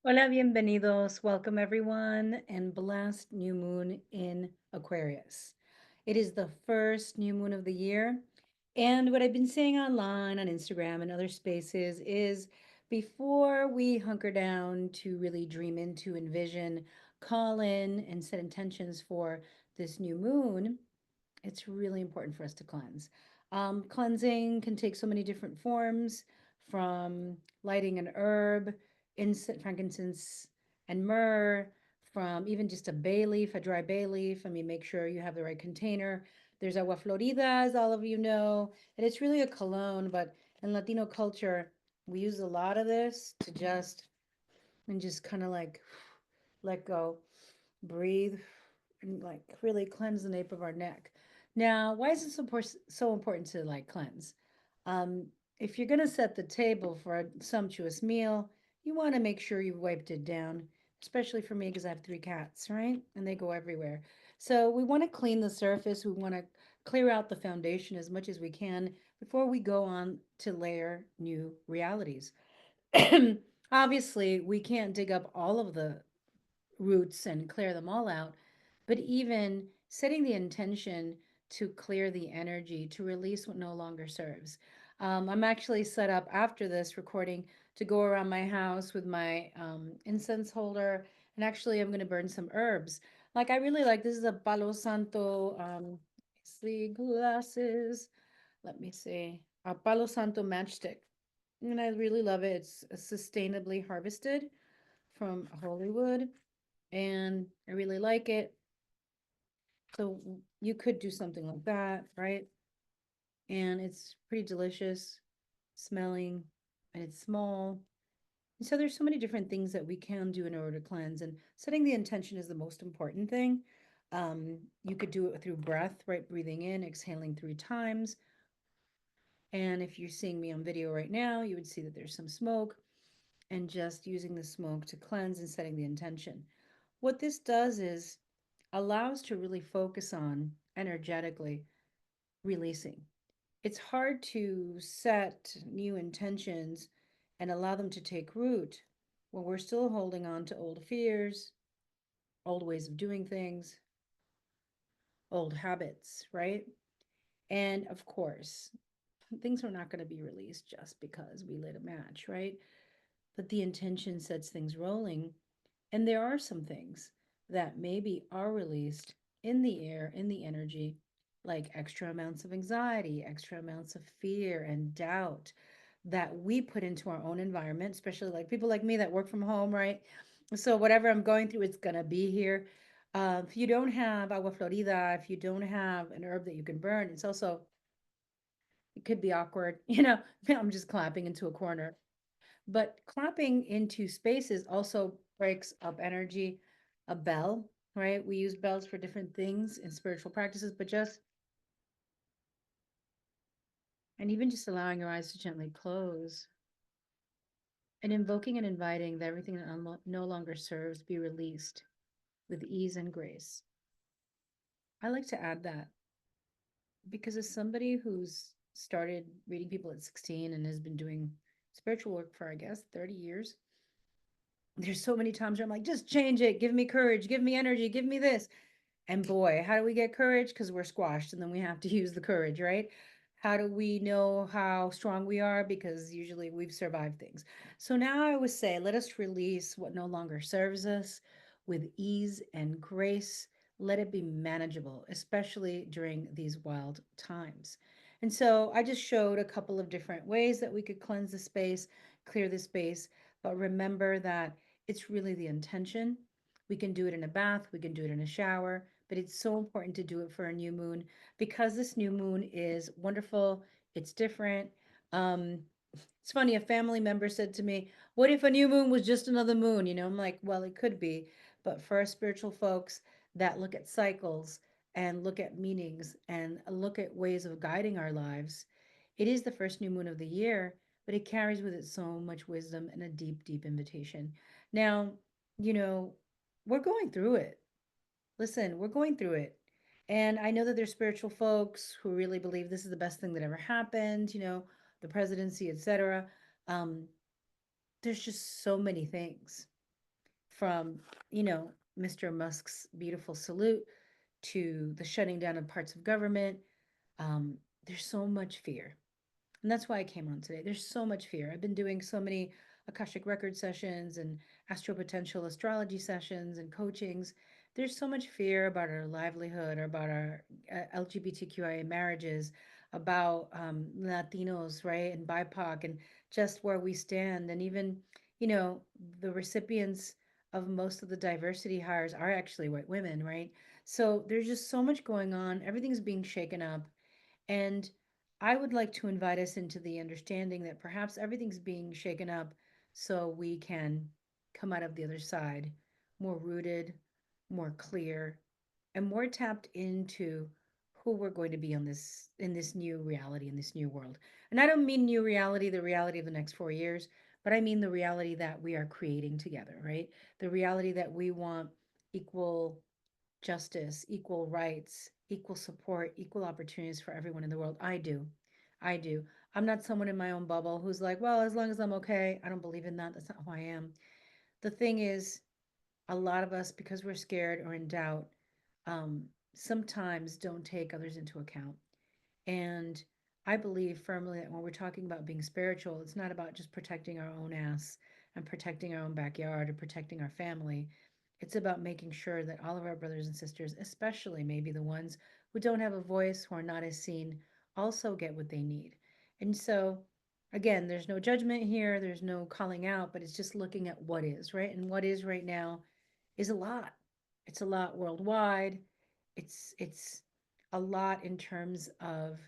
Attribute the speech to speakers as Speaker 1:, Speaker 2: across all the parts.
Speaker 1: Hola, bienvenidos. Welcome, everyone, and blessed new moon in Aquarius. It is the first new moon of the year. And what I've been saying online, on Instagram, and other spaces is before we hunker down to really dream into, envision, call in, and set intentions for this new moon, it's really important for us to cleanse. Cleansing can take so many different forms, from lighting an herb, incense, frankincense, and myrrh, from even just a bay leaf, a dry bay leaf. I mean, make sure you have the right container. There's agua florida, as all of you know, and it's really a cologne, but in Latino culture, we use a lot of this to just kind of like let go, breathe, and like really cleanse the nape of our neck. Now, why is it so important to like cleanse? Um, if you're going to set the table for a sumptuous meal, you want to make sure you've wiped it down, especially for me because I have three cats, right? And they go everywhere. So we want to clean the surface. We want to clear out the foundation as much as we can before we go on to layer new realities. Obviously, we can't dig up all of the roots and clear them all out, but even setting the intention to clear the energy, to release what no longer serves. I'm actually set up after this recording to go around my house with my incense holder, and actually, I'm going to burn some herbs. Like, I really like this is a Palo Santo glasses. Let me see. A Palo Santo matchstick. And I really love it. It's sustainably harvested from Hollywood, and I really like it. So you could do something like that, right? And it's pretty delicious smelling, and it's small. And so there's so many different things that we can do in order to cleanse, and setting the intention is the most important thing. You could do it through breath, right? Breathing in, exhaling 3 times. And if you're seeing me on video right now, you would see that there's some smoke, and just using the smoke to cleanse and setting the intention. What this does is allows to really focus on energetically releasing. It's hard to set new intentions and allow them to take root when we're still holding on to old fears, old ways of doing things, old habits, right? And of course, things are not going to be released just because we lit a match, right? But the intention sets things rolling. And there are some things that maybe are released in the air, in the energy, like extra amounts of anxiety, extra amounts of fear and doubt that we put into our own environment, especially like people like me that work from home, right? So whatever I'm going through, it's gonna be here. If you don't have agua florida, if you don't have an herb that you can burn, it's also, it could be awkward. I'm just clapping into a corner. But clapping into spaces also breaks up energy. A bell, right? We use bells for different things in spiritual practices, but and even just allowing your eyes to gently close and invoking and inviting that everything that no longer serves be released with ease and grace. I like to add that because as somebody who's started reading people at 16 and has been doing spiritual work for, I guess, 30 years, there's so many times where I'm like, just change it, give me courage, give me energy, give me this. And boy, how do we get courage? Because we're squashed and then we have to use the courage, right? How do we know how strong we are? Because usually we've survived things. So now I would say, let us release what no longer serves us with ease and grace. Let it be manageable, especially during these wild times. And so I just showed a couple of different ways that we could cleanse the space, clear the space. But remember that it's really the intention. We can do it in a bath, we can do it in a shower, but it's so important to do it for a new moon because this new moon is wonderful. It's different. Um, it's funny, a family member said to me, what if a new moon was just another moon? I'm like, well, it could be. But for us spiritual folks that look at cycles and look at meanings and look at ways of guiding our lives, it is the first new moon of the year, but it carries with it so much wisdom and a deep, deep invitation. Now, you know, we're going through it. Listen, we're going through it. And I know that there's spiritual folks who really believe this is the best thing that ever happened, the presidency, etc. Um, there's just so many things. from, Mr. Musk's beautiful salute to the shutting down of parts of government. Um, there's so much fear. And that's why I came on today. There's so much fear. I've been doing so many Akashic record sessions and astro potential astrology sessions and coachings. There's so much fear about our livelihood, or about our LGBTQIA marriages, about Latinos, right, and BIPOC, and just where we stand. And even, you know, the recipients of most of the diversity hires are actually white women, right? So there's just so much going on. Everything's being shaken up. And I would like to invite us into the understanding that perhaps everything's being shaken up so we can come out of the other side more rooted, more clear, and more tapped into who we're going to be on this in this new reality, in this new world. And I don't mean new reality, the reality of the next 4 years, but I mean the reality that we are creating together, right? The reality that we want equal justice, equal rights, equal support, equal opportunities for everyone in the world. I do. I do. I'm not someone in my own bubble who's like, well, as long as I'm okay, I don't believe in that. That's not who I am. The thing is, a lot of us, because we're scared or in doubt, um, sometimes don't take others into account. And I believe firmly that when we're talking about being spiritual, it's not about just protecting our own ass and protecting our own backyard or protecting our family. It's about making sure that all of our brothers and sisters, especially maybe the ones who don't have a voice, who are not as seen, also get what they need. And so, again, there's no judgment here, there's no calling out, but it's just looking at what is, right? And what is right now is a lot. It's a lot worldwide. It's a lot in terms of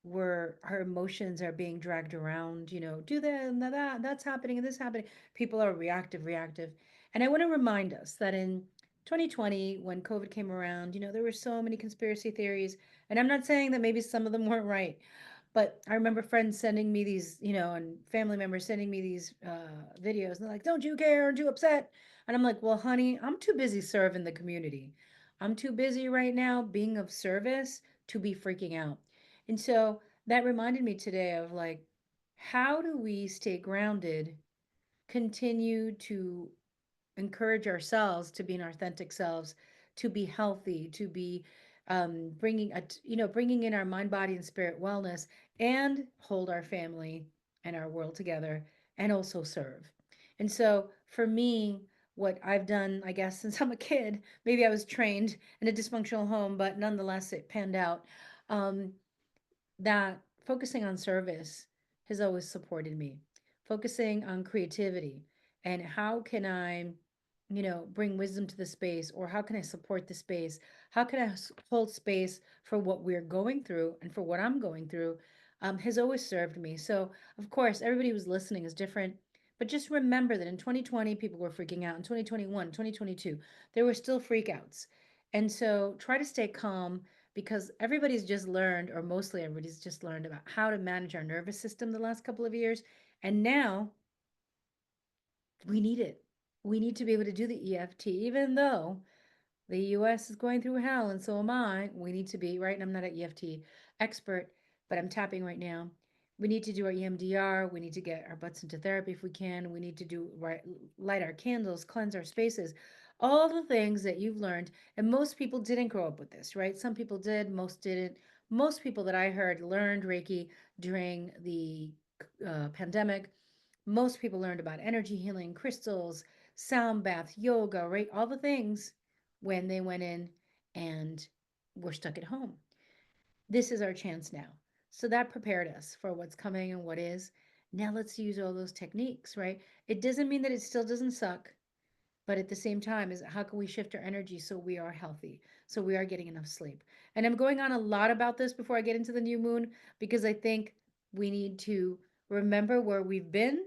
Speaker 1: where our emotions are being dragged around, do that and that's happening and this happening. People are reactive. And I want to remind us that in 2020, when COVID came around, there were so many conspiracy theories. And I'm not saying that maybe some of them weren't right, but I remember friends sending me these, and family members sending me these videos. And they're like, don't you care? Aren't you upset? And I'm like, well, honey, I'm too busy serving the community. I'm too busy right now being of service to be freaking out. And so that reminded me today of like, how do we stay grounded, continue to encourage ourselves to be in our authentic selves, to be healthy, to be bringing in our mind, body, and spirit wellness, and hold our family and our world together, and also serve. And so for me, what I've done, I guess, since I'm a kid, maybe I was trained in a dysfunctional home, but nonetheless, it panned out. Um, that focusing on service has always supported me. Focusing on creativity and how can I, bring wisdom to the space, or how can I support the space? How can I hold space for what we're going through and for what I'm going through, has always served me. So, of course, everybody who's listening is different. But just remember that in 2020, people were freaking out. In 2021, 2022, there were still freakouts. And so try to stay calm, because everybody's just learned, or mostly everybody's just learned about how to manage our nervous system the last couple of years. And now we need it. We need to be able to do the EFT, even though the US is going through hell, and so am I. We need to be, right? And I'm not an EFT expert, but I'm tapping right now. We need to do our EMDR. We need to get our butts into therapy if we can. We need to do right, light our candles, cleanse our spaces, all the things that you've learned. And most people didn't grow up with this, right? Some people did, most didn't. Most people that I heard learned Reiki during the pandemic. Most people learned about energy healing, crystals, sound bath, yoga, right? All the things when they went in and were stuck at home. This is our chance now. So that prepared us for what's coming and what is. Now let's use all those techniques, right? It doesn't mean that it still doesn't suck, but at the same time, is how can we shift our energy so we are healthy, so we are getting enough sleep? And I'm going on a lot about this before I get into the new moon, because I think we need to remember where we've been,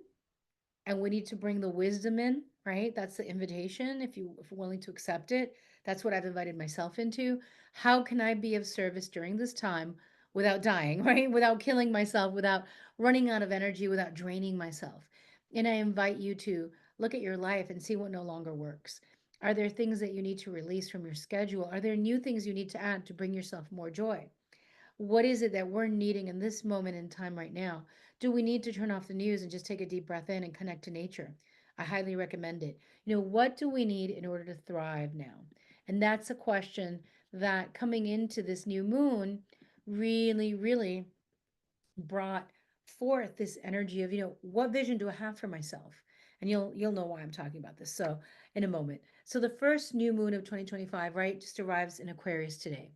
Speaker 1: and we need to bring the wisdom in, right? That's the invitation. If you're willing to accept it, that's what I've invited myself into. How can I be of service during this time without dying, right? Without killing myself, without running out of energy, without draining myself? And I invite you to look at your life and see what no longer works. Are there things that you need to release from your schedule? Are there new things you need to add to bring yourself more joy? What is it that we're needing in this moment in time right now? Do we need to turn off the news and just take a deep breath in and connect to nature? I highly recommend it. What do we need in order to thrive now? And that's a question that coming into this new moon really, really brought forth this energy of, what vision do I have for myself? And you'll know why I'm talking about this. So in a moment. So the first new moon of 2025, right, just arrives in Aquarius today,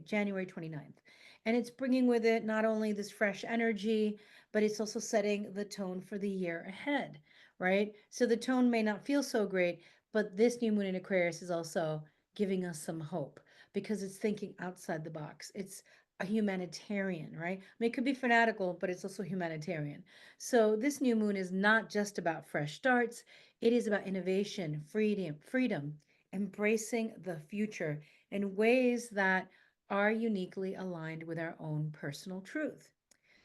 Speaker 1: January 29th. And it's bringing with it not only this fresh energy, but it's also setting the tone for the year ahead, right? So the tone may not feel so great, but this new moon in Aquarius is also giving us some hope because it's thinking outside the box. It's a humanitarian, right? I mean, it could be fanatical, but it's also humanitarian. So this new moon is not just about fresh starts. It is about innovation, freedom, embracing the future in ways that are uniquely aligned with our own personal truth.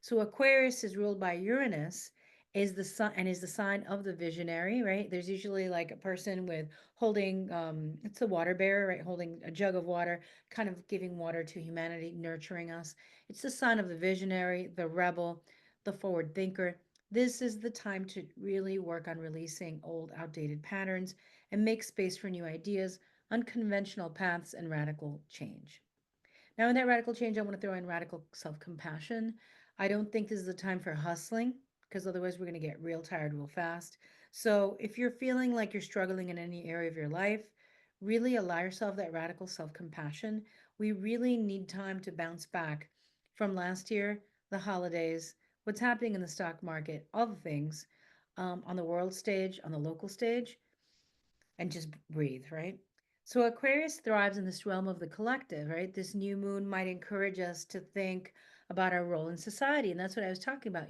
Speaker 1: So Aquarius is ruled by Uranus, is the sun and is the sign of the visionary, right? There's usually like a person with holding it's a water bearer, right? Holding a jug of water, kind of giving water to humanity, nurturing us. It's the sign of the visionary, the rebel, the forward thinker. This is the time to really work on releasing old, outdated patterns and make space for new ideas, unconventional paths, and radical change. Now, in that radical change, I want to throw in radical self compassion. I don't think this is the time for hustling because otherwise we're going to get real tired real fast. So, if you're feeling like you're struggling in any area of your life, really allow yourself that radical self compassion. We really need time to bounce back from last year, the holidays, what's happening in the stock market, all the things on the world stage, on the local stage and just breathe, right? So Aquarius thrives in this realm of the collective, right? This new moon might encourage us to think about our role in society. And that's what I was talking about.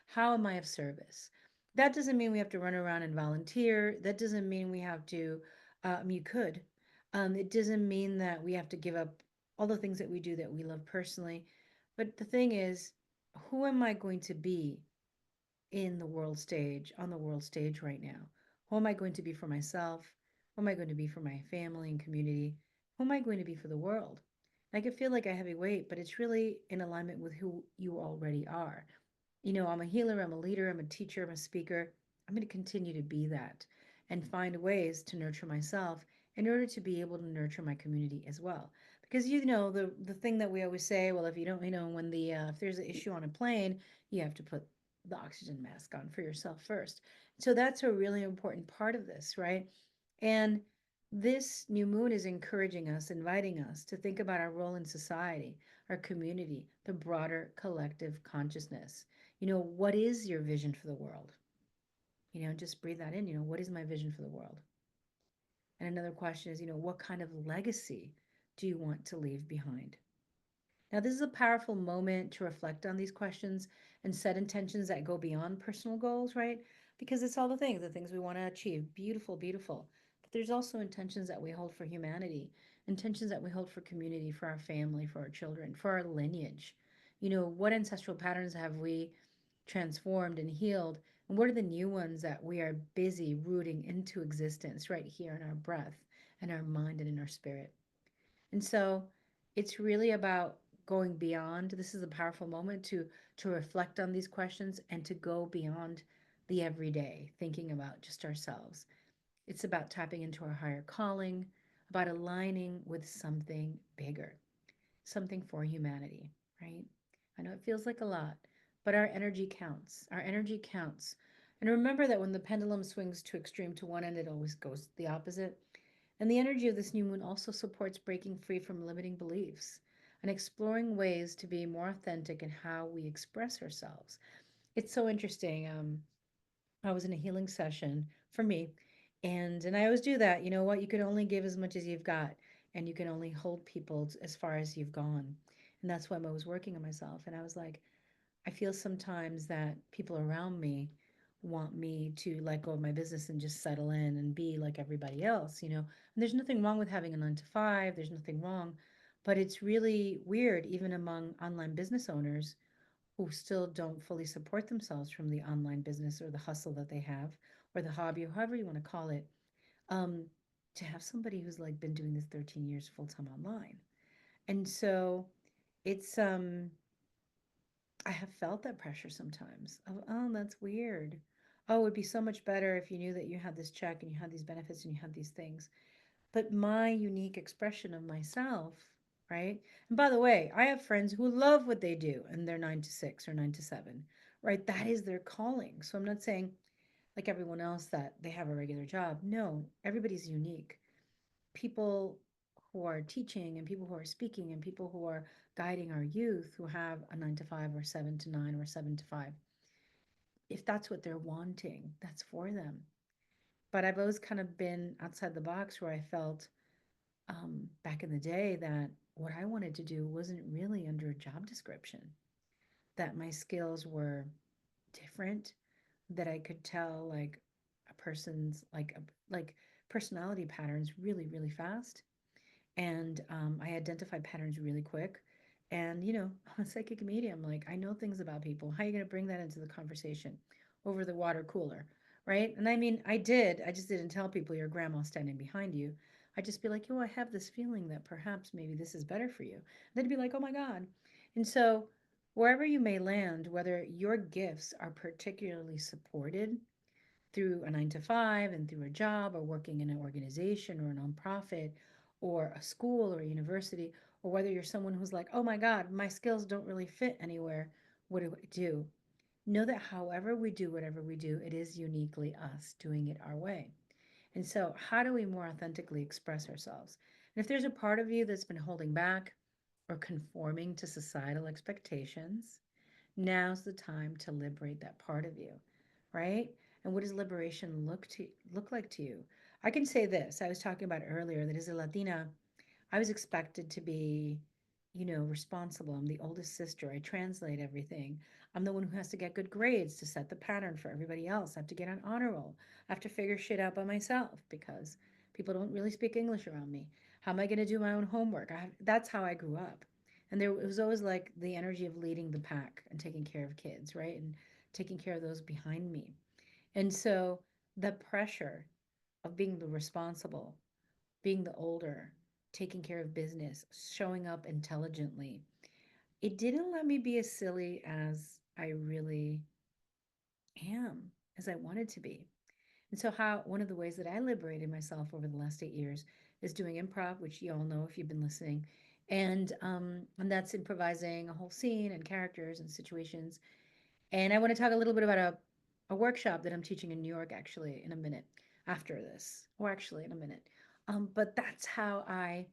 Speaker 1: How am I of service? That doesn't mean we have to run around and volunteer. That doesn't mean we have to, you could. It doesn't mean that we have to give up all the things that we do that we love personally. But the thing is, who am I going to be in the world stage, on the world stage right now? Who am I going to be for myself? Who am I going to be for my family and community? Who am I going to be for the world? I can feel like a heavy weight, but it's really in alignment with who you already are. I'm a healer, I'm a leader, I'm a teacher, I'm a speaker. I'm going to continue to be that and find ways to nurture myself in order to be able to nurture my community as well. Because the thing that we always say, well, if you don't, when the if there's an issue on a plane, you have to put the oxygen mask on for yourself first. So that's a really important part of this, right? And this new moon is encouraging us, inviting us to think about our role in society, our community, the broader collective consciousness. What is your vision for the world? Just breathe that in. What is my vision for the world? And another question is, what kind of legacy do you want to leave behind? Now, this is a powerful moment to reflect on these questions and set intentions that go beyond personal goals, right? Because it's all the things we want to achieve. Beautiful, beautiful. But there's also intentions that we hold for humanity, intentions that we hold for community, for our family, for our children, for our lineage. What ancestral patterns have we transformed and healed? And what are the new ones that we are busy rooting into existence right here in our breath and our mind and in our spirit? And so it's really about going beyond. This is a powerful moment to reflect on these questions and to go beyond the everyday, thinking about just ourselves. It's about tapping into our higher calling, about aligning with something bigger, something for humanity, right? I know it feels like a lot, but our energy counts. Our energy counts. And remember that when the pendulum swings too extreme to one end, it always goes the opposite. And the energy of this new moon also supports breaking free from limiting beliefs and exploring ways to be more authentic in how we express ourselves. It's so interesting. I was in a healing session for me, and I always do that. You know what? You can only give as much as you've got, and you can only hold people as far as you've gone. And that's why I was working on myself. And I was like, I feel sometimes that people around me want me to let go of my business and just settle in and be like everybody else. And there's nothing wrong with having a 9 to 5, there's nothing wrong. But it's really weird, even among online business owners who still don't fully support themselves from the online business or the hustle that they have or the hobby or however you want to call it, um, to have somebody who's like been doing this 13 years full time online. And so it's I have felt that pressure sometimes. Of, oh, that's weird. oh, it would be so much better if you knew that you had this check and you had these benefits and you had these things. But my unique expression of myself, right? And by the way, I have friends who love what they do and they're 9 to 6 or 9 to 7, right? That is their calling. So I'm not saying like everyone else that they have a regular job. No, everybody's unique. People who are teaching and people who are speaking and people who are guiding our youth who have a 9 to 5 or 7 to 9 or 7 to 5, if that's what they're wanting, that's for them. But I've always kind of been outside the box where I felt back in the day that what I wanted to do wasn't really under a job description, that my skills were different, that I could tell like a person's like personality patterns really, really fast. And I identify patterns really quick. And, I'm a psychic medium. Like, I know things about people. How are you going to bring that into the conversation over the water cooler? Right. And I mean, I did. I just didn't tell people your grandma's standing behind you. I'd just be like, I have this feeling that perhaps maybe this is better for you. They'd be like, oh my God. And so, wherever you may land, whether your gifts are particularly supported through a 9 to 5 and through a job or working in an organization or a nonprofit or a school or a university, or whether you're someone who's like, oh my God, my skills don't really fit anywhere. What do I do? Know that however we do whatever we do, it is uniquely us doing it our way. And so, how do we more authentically express ourselves? And if there's a part of you that's been holding back or conforming to societal expectations, now's the time to liberate that part of you, right? And what does liberation look like to you? I can say this. I was talking about earlier that as a Latina, I was expected to be, responsible. I'm the oldest sister. I translate everything. I'm the one who has to get good grades to set the pattern for everybody else. I have to get on honor roll. I have to figure shit out by myself because people don't really speak English around me. How am I going to do my own homework? That's how I grew up. And there it was always like the energy of leading the pack and taking care of kids, right? And taking care of those behind me. And so the pressure of being the responsible, being the older, taking care of business, showing up intelligently. It didn't let me be as silly as I really am, as I wanted to be. And so, how one of the ways that I liberated myself over the last 8 years is doing improv, which you all know if you've been listening, and that's improvising a whole scene and characters and situations. And I want to talk a little bit about a workshop that I'm teaching in New York actually in a minute after this, or actually in a minute. But that's how I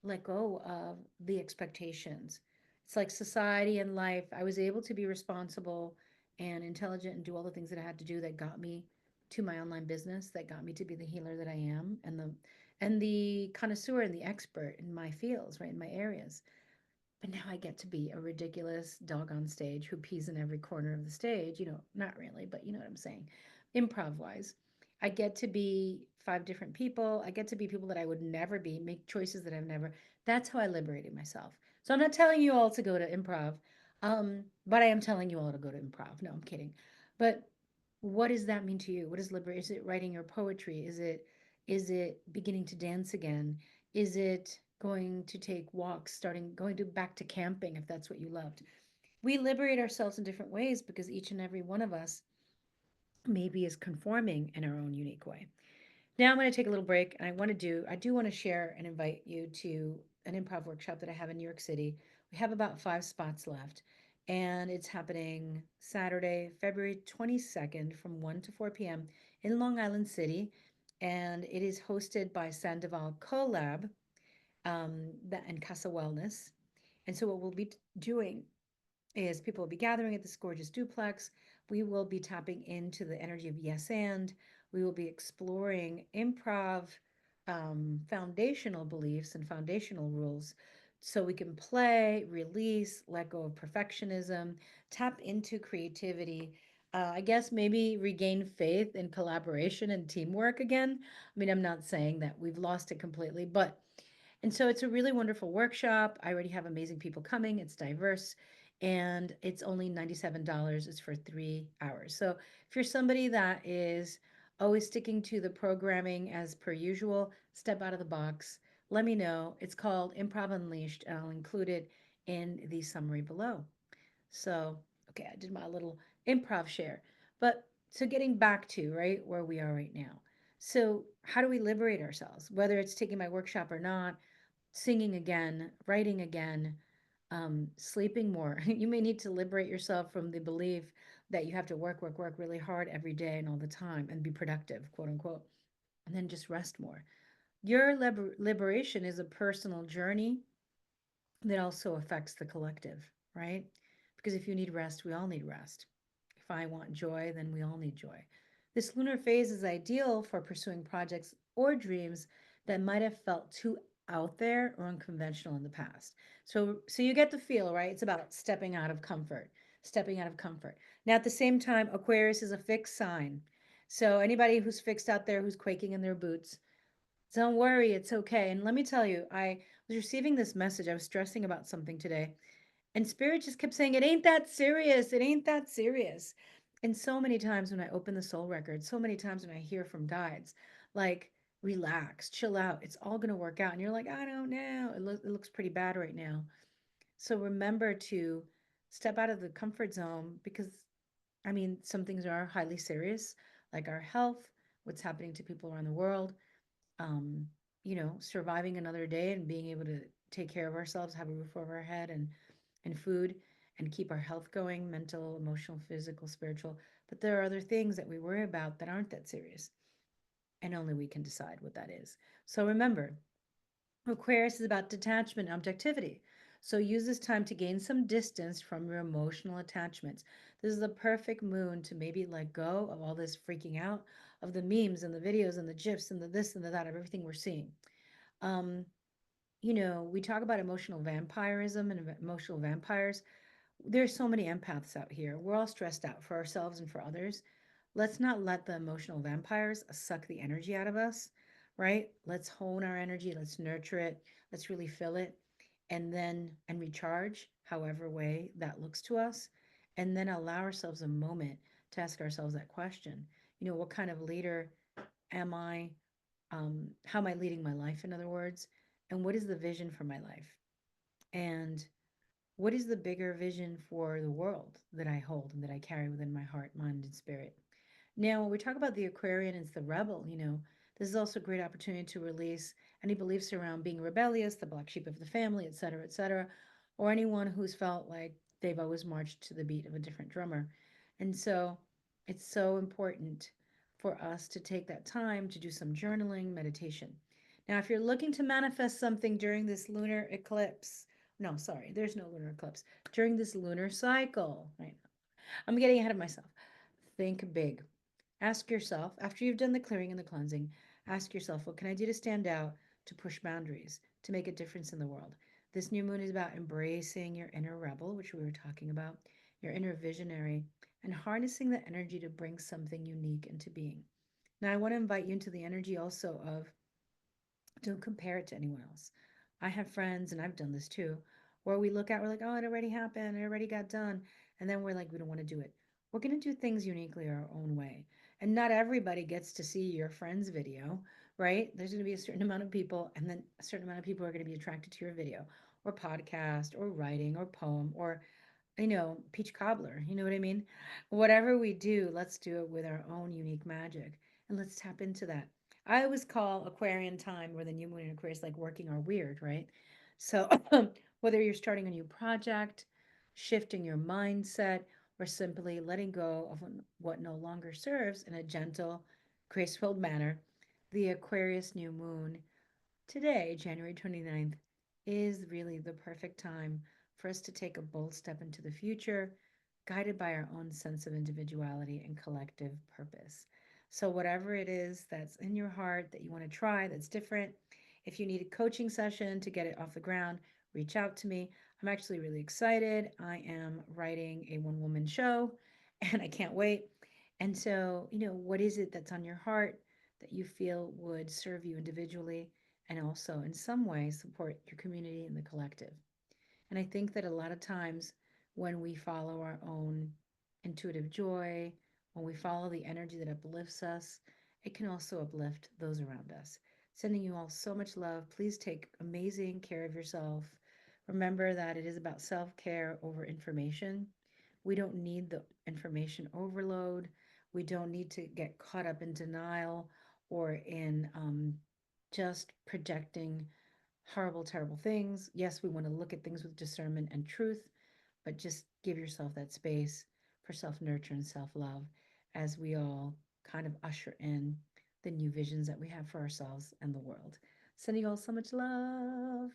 Speaker 1: let go of the expectations. It's like society and life. I was able to be responsible and intelligent and do all the things that I had to do that got me to my online business, that got me to be the healer that I am and the connoisseur and the expert in my fields, right, in my areas. But now I get to be a ridiculous dog on stage who pees in every corner of the stage. Not really, but you know what I'm saying. Improv wise, I get to be five different people. I get to be people that I would never be, make choices that I've never. That's how I liberated myself. So I'm not telling you all to go to improv, but I am telling you all to go to improv. No, I'm kidding. But what does that mean to you? What is liberate? Is it writing your poetry? Is it beginning to dance again? Is it going to take walks, starting going to back to camping if that's what you loved? We liberate ourselves in different ways because each and every one of us maybe is conforming in our own unique way. Now I'm going to take a little break and I do want to share and invite you to an improv workshop that I have in New York City. We have about 5 spots left and it's happening Saturday, February 22nd from 1 to 4 p.m. in Long Island City. And it is hosted by Sandoval Collab and Casa Wellness. And so what we'll be doing is people will be gathering at this gorgeous duplex. We will be tapping into the energy of yes and. We will be exploring improv foundational beliefs and foundational rules so we can play, release, let go of perfectionism, tap into creativity. I guess maybe regain faith in collaboration and teamwork again. I mean, I'm not saying that we've lost it completely, but and so it's a really wonderful workshop. I already have amazing people coming. It's diverse and it's only $97. It's for 3 hours. So if you're somebody that is always sticking to the programming as per usual, step out of the box. Let me know. It's called Improv Unleashed, and I'll include it in the summary below. So, okay, I did my little improv share. But So getting back to right where we are right now. So how do we liberate ourselves? Whether it's taking my workshop or not, singing again, writing again, sleeping more. You may need to liberate yourself from the belief that you have to work really hard every day and all the time and be productive, quote unquote, and then just rest more. Your liberation is a personal journey that also affects the collective, right? Because if you need rest, we all need rest. If I want joy, then we all need joy. This lunar phase is ideal for pursuing projects or dreams that might have felt too out there or unconventional in the past. So you get the feel, right? It's about stepping out of comfort, stepping out of comfort. Now at the same time, Aquarius is a fixed sign. So anybody who's fixed out there who's quaking in their boots, don't worry, it's okay. And let me tell you, I was receiving this message. I was stressing about something today, and Spirit just kept saying, "It ain't that serious. It ain't that serious." And so many times when I open the soul record, so many times when I hear from guides, like, relax, chill out, it's all going to work out. And you're like, I don't know. It looks pretty bad right now. So remember to step out of the comfort zone because, I mean, some things are highly serious, like our health, what's happening to people around the world, um, surviving another day and being able to take care of ourselves, have a roof over our head and food and keep our health going, mental, emotional, physical, spiritual. But there are other things that we worry about that aren't that serious. And only we can decide what that is. So remember, Aquarius is about detachment and objectivity. So use this time to gain some distance from your emotional attachments. This is the perfect moon to maybe let go of all this freaking out of the memes and the videos and the gifs and the this and the that of everything we're seeing. Um, we talk about emotional vampirism and emotional vampires. There's so many empaths out here. We're all stressed out for ourselves and for others. Let's not let the emotional vampires suck the energy out of us, right? Let's hone our energy, let's nurture it, let's really fill it, and recharge however way that looks to us, and then allow ourselves a moment to ask ourselves that question. What kind of leader am I? How am I leading my life, in other words? And what is the vision for my life? And what is the bigger vision for the world that I hold and that I carry within my heart, mind, and spirit? Now, when we talk about the Aquarian as the rebel, this is also a great opportunity to release any beliefs around being rebellious, the black sheep of the family, et cetera, or anyone who's felt like they've always marched to the beat of a different drummer. And so it's so important for us to take that time to do some journaling, meditation. Now, if you're looking to manifest something during this lunar eclipse, no, sorry, there's no lunar eclipse. During this lunar cycle, right? I'm getting ahead of myself. Think big. Ask yourself, after you've done the clearing and the cleansing, ask yourself, what can I do to stand out, to push boundaries, to make a difference in the world? This new moon is about embracing your inner rebel, which we were talking about, your inner visionary, and harnessing the energy to bring something unique into being. Now, I want to invite you into the energy also of don't compare it to anyone else. I have friends, and I've done this too, where we look at, we're like, oh, it already happened, it already got done. And then we're like, we don't want to do it. We're going to do things uniquely our own way. And not everybody gets to see your friend's video, right? There's going to be a certain amount of people, and then a certain amount of people are going to be attracted to your video or podcast or writing or poem or peach cobbler. You know what I mean? Whatever we do, let's do it with our own unique magic and let's tap into that. I always call Aquarian time where the new moon in Aquarius like working our weird, right? So whether you're starting a new project, shifting your mindset, or simply letting go of what no longer serves in a gentle, graceful manner, the Aquarius new moon today, January 29th, is really the perfect time for us to take a bold step into the future, guided by our own sense of individuality and collective purpose. So, whatever it is that's in your heart that you want to try that's different, if you need a coaching session to get it off the ground, reach out to me. I'm actually really excited. I am writing a one woman show and I can't wait. And so, what is it that's on your heart that you feel would serve you individually and also in some way support your community and the collective? And I think that a lot of times when we follow our own intuitive joy, when we follow the energy that uplifts us, it can also uplift those around us. Sending you all so much love. Please take amazing care of yourself. Remember that it is about self care over information. We don't need the information overload. We don't need to get caught up in denial or in just projecting horrible, terrible things. Yes, we want to look at things with discernment and truth, but just give yourself that space for self nurture and self love as we all kind of usher in the new visions that we have for ourselves and the world. Sending you all so much love.